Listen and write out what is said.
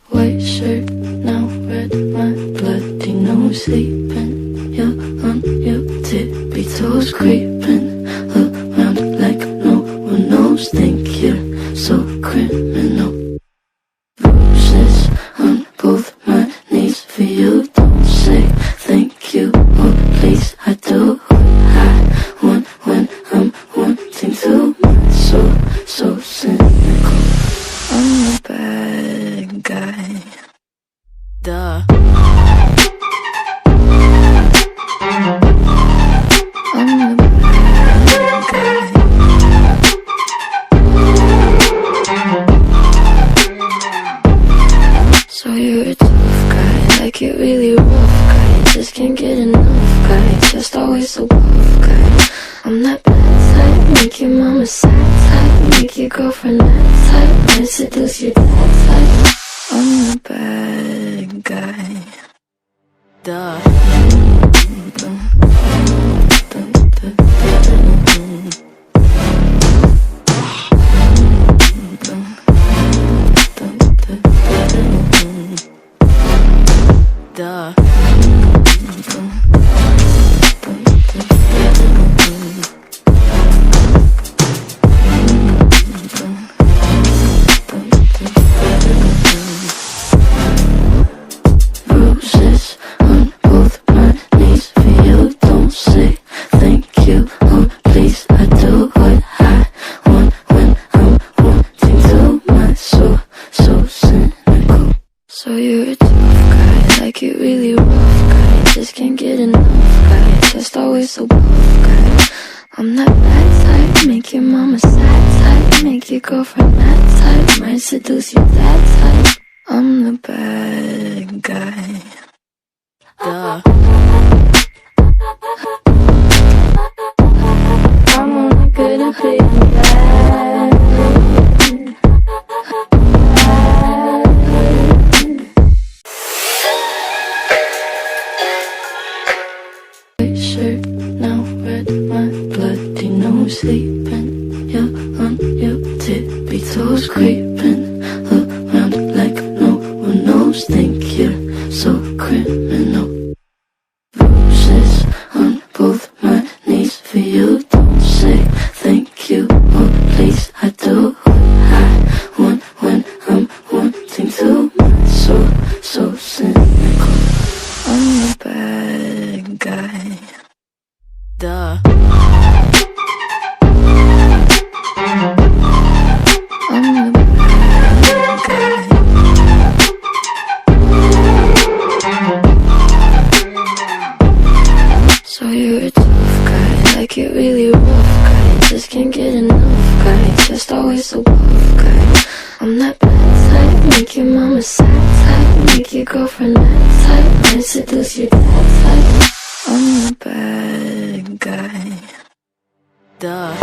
white shirt, now red, my bloody nose sleeping. You're on your tippy toes, creeping around like no one knows. Think you're so criminal. Bruises on both my knees for you. Don't say thank you or please. I do what I want when I'm wanting to. My soul so cynical. I'm a bad guy. Duh. I'm the bad guy. So you're a tough guy, like it really rough guy. Just can't get enough guy, just always so buff guy. I'm that bad type, make your mama sad type, make your girlfriend that type, might seduce your dad type. I'm the bad guy. Duh. Duh. Bruises on both my knees for you. Don't say thank you or please. I do what I want when I'm wanting to. My soul so cynical. So you're a tough guy, like it really rough guy. Just can't get enough guy, just always so buff guy. I'm that bad type, make your mama sad type, make your girlfriend that type, might seduce your dad type. I'm the bad guy. Duh. I'm only good at being bad. White shirt, now red, my bloody nose sleeping. You're on your tippy toes, creeping around like no one knows. Think you're so criminal. Bruises on both my knees for you. Don't say thank you or please. I do what I want when I'm wanting to. My soul so cynical. I'm the bad guy. Duh. I'm the bad guy. So you're a tough guy, like it really rough guy. Just can't get enough guy, just always so buff guy. I'm that bad type, make your mama sad type, make your girlfriend that type, might seduce your dad type. I'm the bad guy. Duh.